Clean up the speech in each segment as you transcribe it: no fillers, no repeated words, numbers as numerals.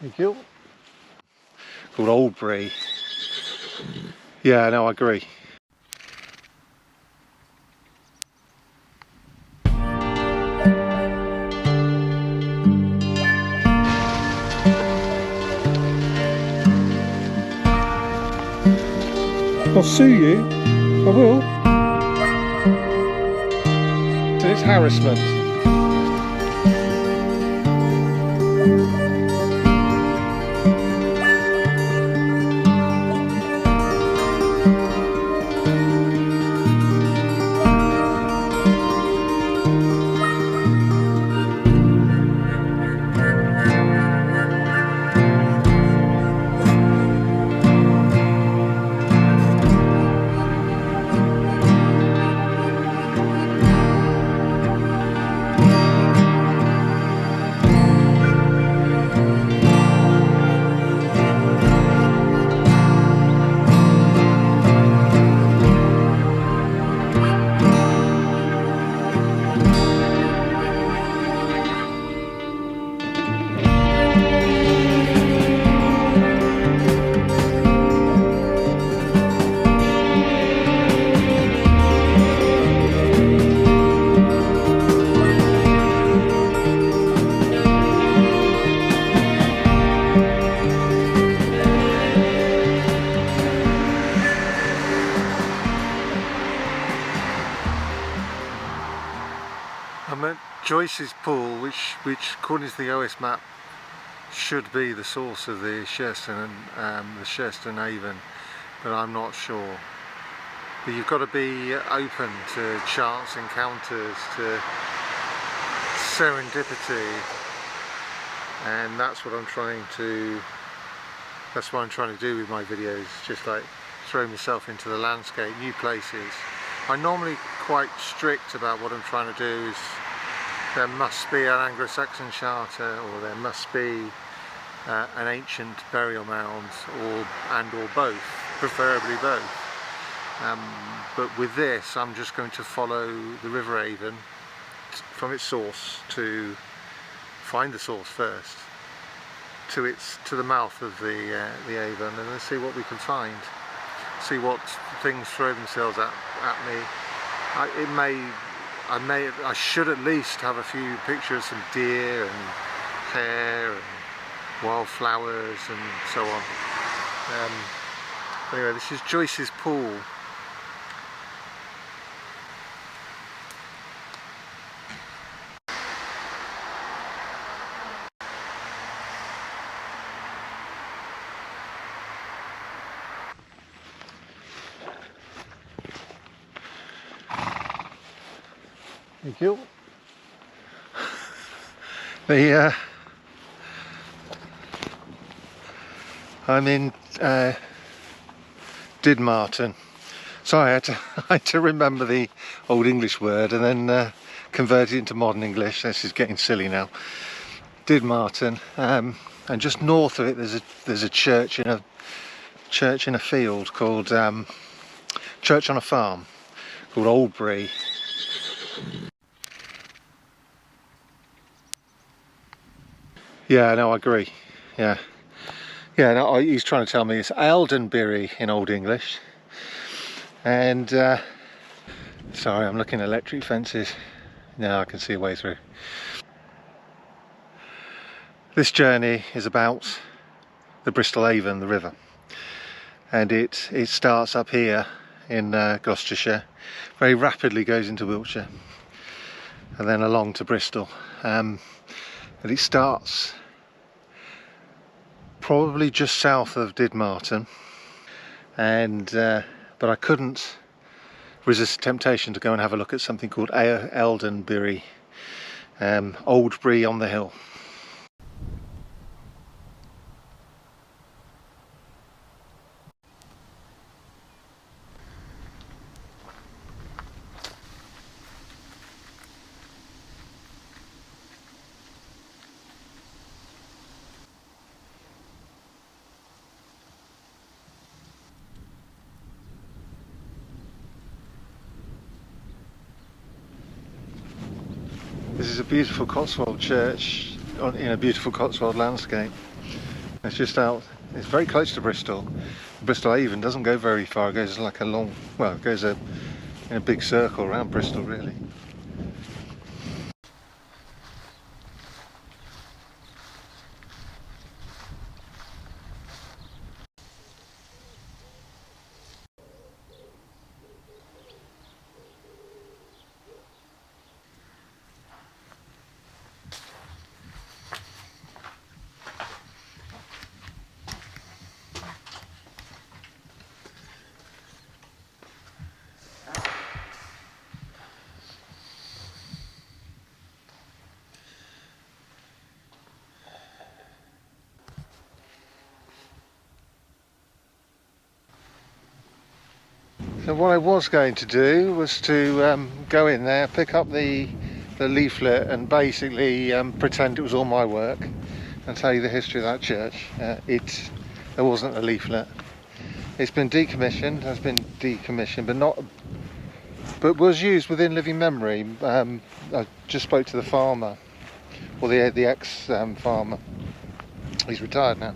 Thank you. Called Oldbury. Yeah, no, I agree. I'll sue you. I will. So it's harassment. I'm at Joyce's pool, which according to the OS map should be the source of the Sherstone Avon, but I'm not sure. But you've got to be open to chance encounters, to serendipity, and that's what I'm trying to do with my videos. Just like throw myself into the landscape, new places. I'm normally quite strict about what I'm trying to do. Is there must be an Anglo-Saxon charter, or there must be an ancient burial mound, or both, preferably both. But with this, I'm just going to follow the River Avon from its source, to find the source first, to the mouth of the Avon, and then see what we can find. See what things throw themselves at me. I should at least have a few pictures of some deer and hare and wildflowers and so on. Anyway, this is Joyce's pool. Thank you. I'm in Didmarton. Sorry, I had to remember the old English word and then convert it into modern English. This is getting silly now. Didmarton, and just north of it there's a church in a field called church on a farm called Oldbury. Yeah, no, I agree. Yeah, no, he's trying to tell me it's Aldenbury in Old English. And sorry, I'm looking at electric fences. Now I can see a way through. This journey is about the Bristol Avon, the river, and it starts up here in Gloucestershire, very rapidly goes into Wiltshire, and then along to Bristol. And it starts probably just south of Didmarton, and but I couldn't resist the temptation to go and have a look at something called Aldenbury, Oldbury-on-the-Hill. This is a beautiful Cotswold church in a beautiful Cotswold landscape. It's just out, it's very close to Bristol. Bristol Avon doesn't go very far, it goes like a long, well, it goes in a big circle around Bristol really. So what I was going to do was to go in there, pick up the leaflet and basically pretend it was all my work and tell you the history of that church. There wasn't a leaflet. It's been decommissioned, but was used within living memory. I just spoke to the farmer, or the ex-farmer. He's retired now,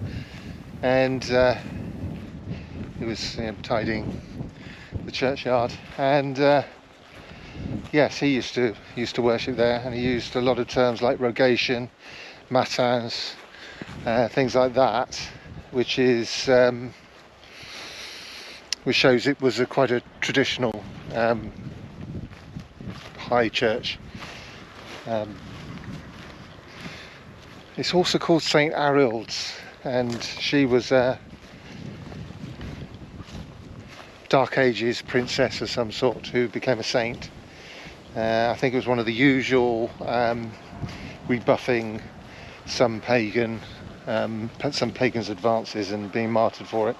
and he was tidying the churchyard, and yes, he used to worship there, and he used a lot of terms like rogation, matins, things like that, which shows it was quite a traditional high church. It's also called St Arild, and she was Dark Ages princess of some sort who became a saint. I think it was one of the usual rebuffing some pagans' advances and being martyred for it.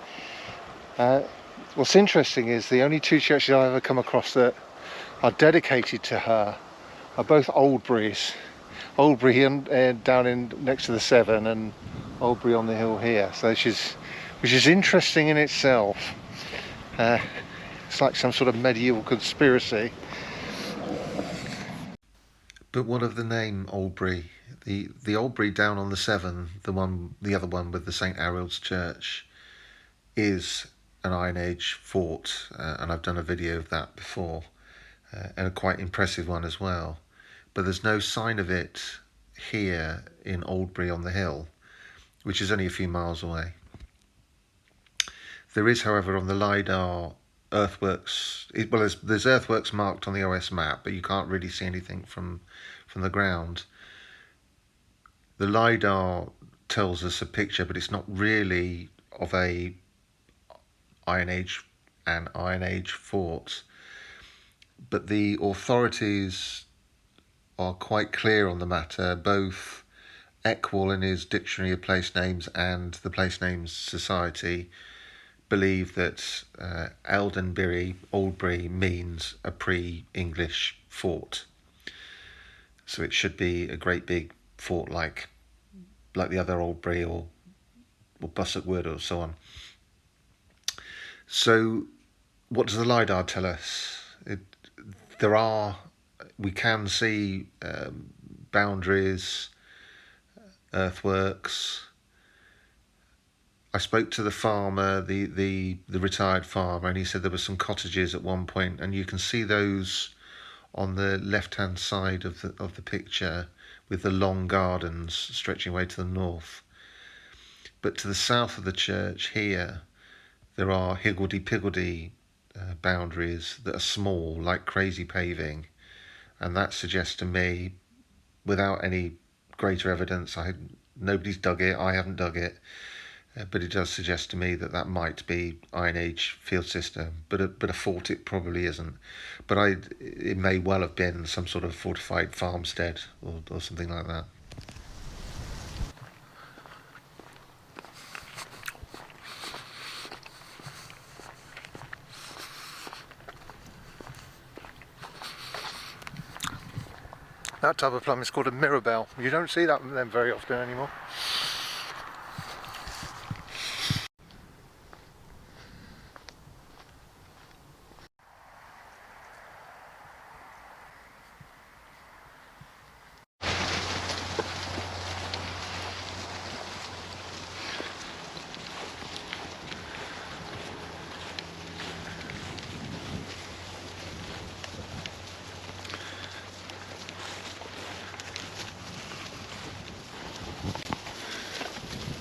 What's interesting is the only two churches I've ever come across that are dedicated to her are both Oldburys. Oldbury down in next to the Severn, and Oldbury-on-the-Hill here. So which is interesting in itself. It's like some sort of medieval conspiracy. But what of the name Oldbury? The Oldbury down on the Severn, the other one with the St Arild's Church, is an Iron Age fort, and I've done a video of that before, and a quite impressive one as well. But there's no sign of it here in Oldbury-on-the-Hill, which is only a few miles away. There is, however, on the Lidar earthworks. There's earthworks marked on the OS map, but you can't really see anything from the ground. The Lidar tells us a picture, but it's not really of an Iron Age fort. But the authorities are quite clear on the matter. Both Eckwall in his Dictionary of Place Names and the Place Names Society believe that Oldbury means a pre-English fort. So it should be a great big fort like the other Oldbury or Bussock Wood or so on. So what does the Lidar tell us? We can see boundaries, earthworks. I spoke to the farmer, the retired farmer, and he said there were some cottages at one point, and you can see those on the left-hand side of the picture with the long gardens stretching away to the north. But to the south of the church here, there are higgledy-piggledy boundaries that are small, like crazy paving, and that suggests to me, without any greater evidence, nobody's dug it, I haven't dug it, but it does suggest to me that might be Iron Age field system, but a fort it probably isn't. But it may well have been some sort of fortified farmstead or something like that. That type of plum is called a mirabelle. You don't see them very often anymore.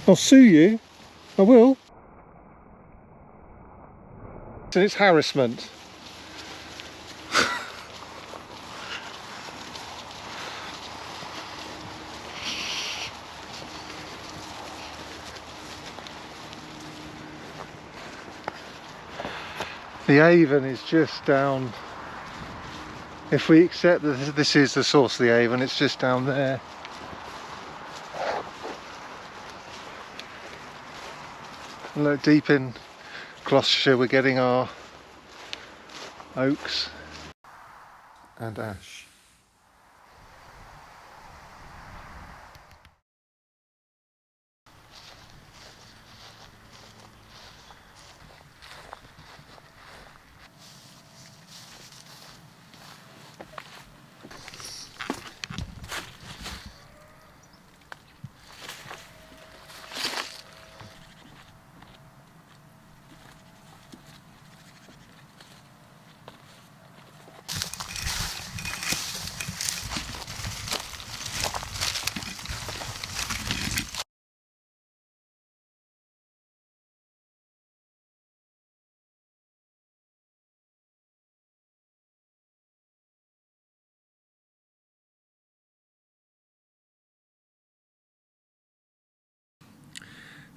I'll sue you. I will. So it's harassment. The Avon is just down. If we accept that this is the source of the Avon, it's just down there. And look, deep in Gloucestershire we're getting our oaks and ash.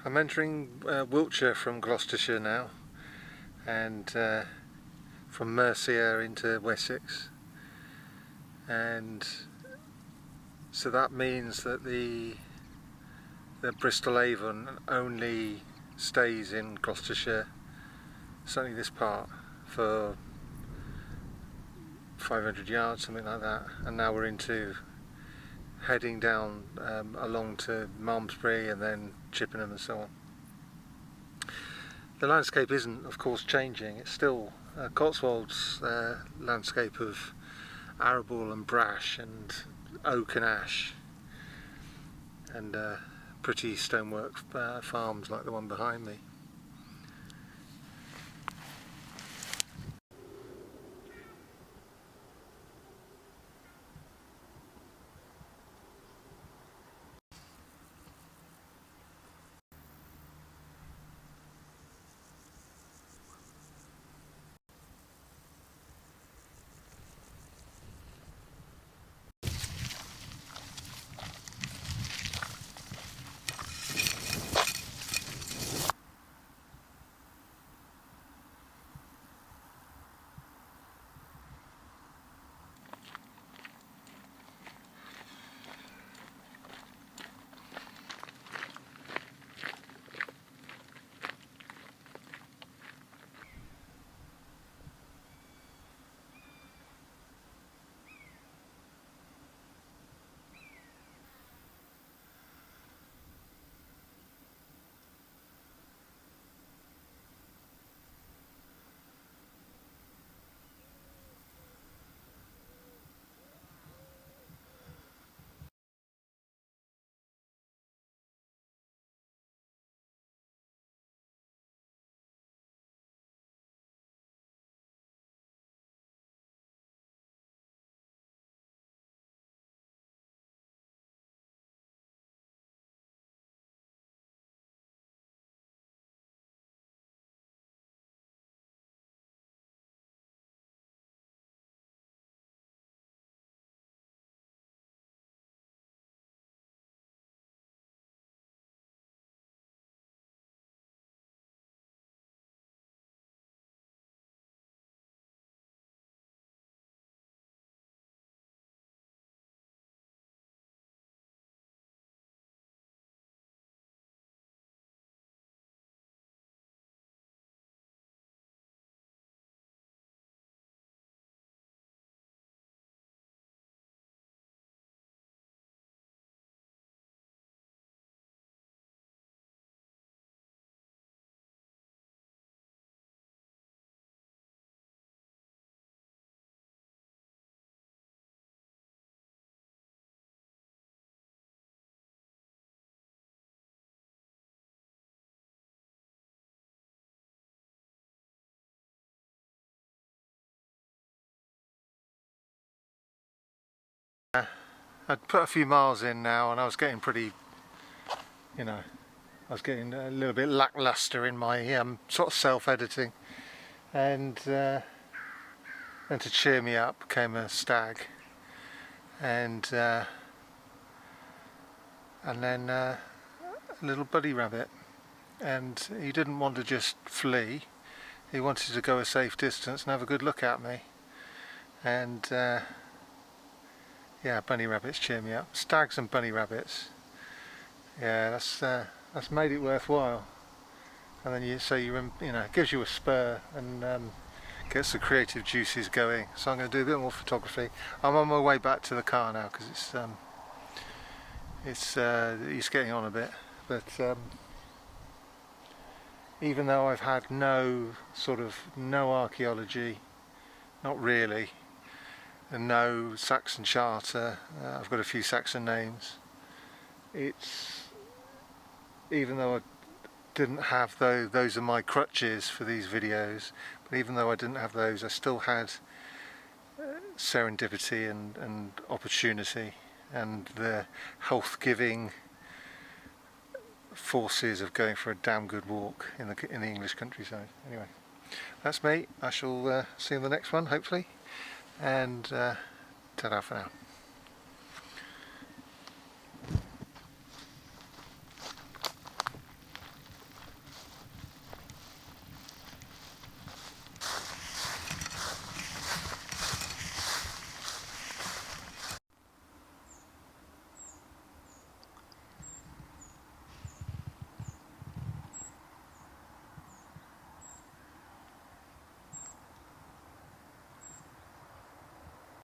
I'm entering Wiltshire from Gloucestershire now, and from Mercia into Wessex, and so that means that the Bristol Avon only stays in Gloucestershire, certainly this part, for 500 yards, something like that, and now we're into heading down along to Malmesbury and then Chippenham and so on. The landscape isn't, of course, changing. It's still Cotswolds landscape of arable and brash and oak and ash, and pretty stonework farms like the one behind me. I'd put a few miles in now and I was getting pretty, you know, I was getting a little bit lackluster in my sort of self-editing, and to cheer me up came a stag, and then a little bunny rabbit, and he didn't want to just flee. He wanted to go a safe distance and have a good look at me. And yeah, bunny rabbits cheer me up. Stags and bunny rabbits. Yeah, that's made it worthwhile. And then it gives you a spur and gets the creative juices going. So I'm going to do a bit more photography. I'm on my way back to the car now because it's getting on a bit. But even though I've had no archaeology, not really, and no Saxon charter, I've got a few Saxon names. Even though I didn't have those are my crutches for these videos, but even though I didn't have those, I still had serendipity and opportunity and the health-giving forces of going for a damn good walk in the English countryside. Anyway, that's me. I shall see you in the next one, hopefully, and ta-da for now.